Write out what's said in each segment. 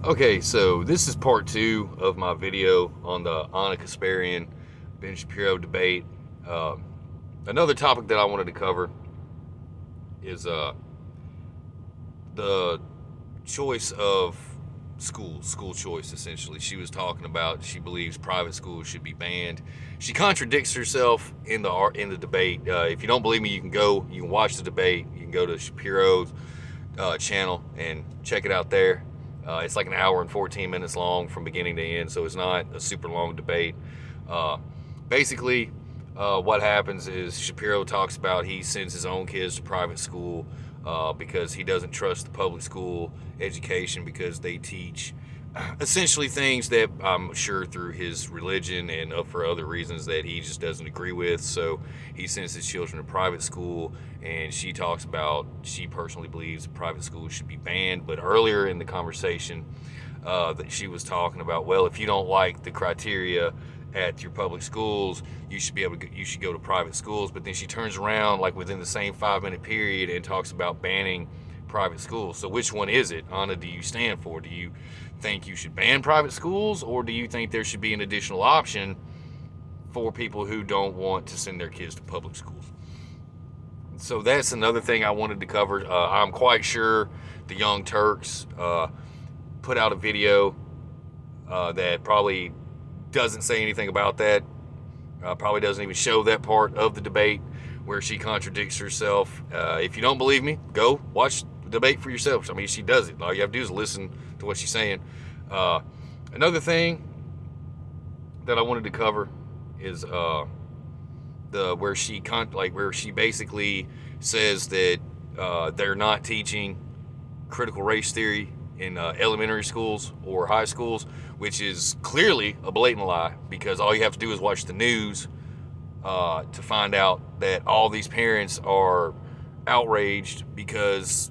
Okay, so this is part two of my video on the Kasparian Ben Shapiro debate. Another topic that I wanted to cover is the choice of school choice. Essentially, she was talking about she believes private schools should be banned. She contradicts herself in the debate. If you don't believe me, you can watch the debate. You can go to Shapiro's channel and check it out there. It's like an hour and 14 minutes long from beginning to end, so it's not a super long debate. Basically, what happens is Shapiro talks about he sends his own kids to private school because he doesn't trust the public school education because they teach essentially things that I'm sure through his religion and for other reasons that he just doesn't agree with. So he sends his children to private school, and she talks about she personally believes private schools should be banned. But earlier in the conversation, that she was talking about, well, if you don't like the criteria at your public schools, you should go to private schools. But then she turns around like within the same 5-minute period and talks about banning private schools. So which one is it, Anna, do you stand for? Do you think you should ban private schools, or do you think there should be an additional option for people who don't want to send their kids to public schools? So that's another thing I wanted to cover. I'm quite sure the Young Turks put out a video that probably doesn't say anything about that, probably doesn't even show that part of the debate where she contradicts herself. If you don't believe me, go watch the debate for yourself. I mean, she does it. All you have to do is listen to what she's saying. Another thing that I wanted to cover is where she basically says that they're not teaching critical race theory in elementary schools or high schools, which is clearly a blatant lie, because all you have to do is watch the news to find out that all these parents are outraged because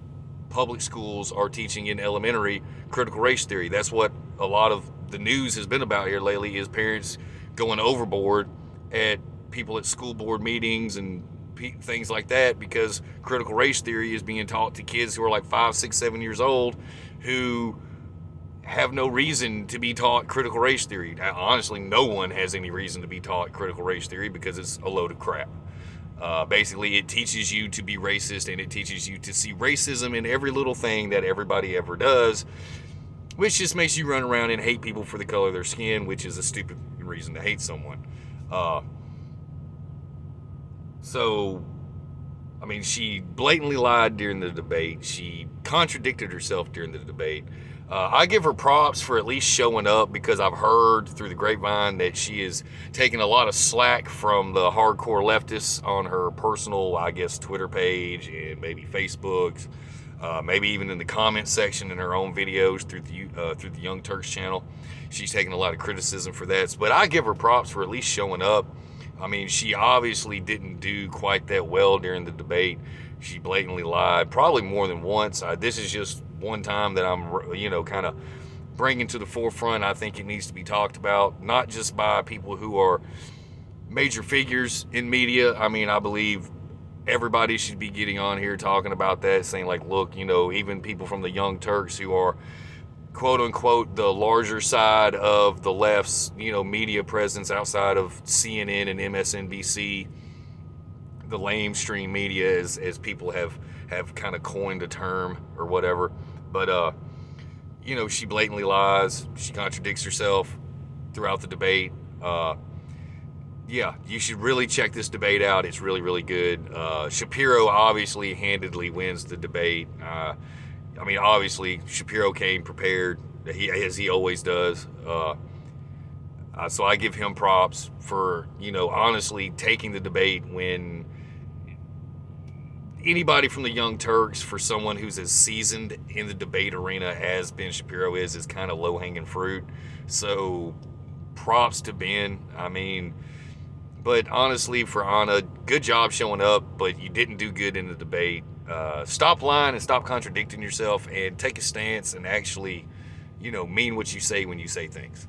public schools are teaching in elementary critical race theory. That's what a lot of the news has been about here lately, is parents going overboard at people at school board meetings and things like that, because critical race theory is being taught to kids who are like 5, 6, 7 years old, who have no reason to be taught critical race theory. Honestly, no one has any reason to be taught critical race theory because it's a load of crap. Basically, it teaches you to be racist, and it teaches you to see racism in every little thing that everybody ever does, which just makes you run around and hate people for the color of their skin, which is a stupid reason to hate someone. So, I mean, she blatantly lied during the debate. She contradicted herself during the debate. I give her props for at least showing up, because I've heard through the grapevine that she is taking a lot of slack from the hardcore leftists on her personal, I guess, Twitter page and maybe Facebook, maybe even in the comment section in her own videos through the Young Turks channel. She's taking a lot of criticism for that. But I give her props for at least showing up. I mean, she obviously didn't do quite that well during the debate. She blatantly lied, probably more than once. This is just one time that I'm, kind of bringing to the forefront. I think it needs to be talked about, not just by people who are major figures in media. I mean, I believe everybody should be getting on here talking about that, saying like, look, even people from the Young Turks who are quote unquote the larger side of the left's media presence outside of CNN and MSNBC, the lamestream media, as people have kind of coined a term or whatever. But she blatantly lies. She contradicts herself throughout the debate. Yeah, you should really check this debate out. It's really, really good. Shapiro obviously handedly wins the debate. I mean, obviously, Shapiro came prepared, as he always does. So I give him props for, honestly taking the debate when anybody from the Young Turks, for someone who's as seasoned in the debate arena as Ben Shapiro is kind of low-hanging fruit. So props to Ben. I mean, but honestly, for Anna, good job showing up, but you didn't do good in the debate. Stop lying and stop contradicting yourself, and take a stance and actually, mean what you say when you say things.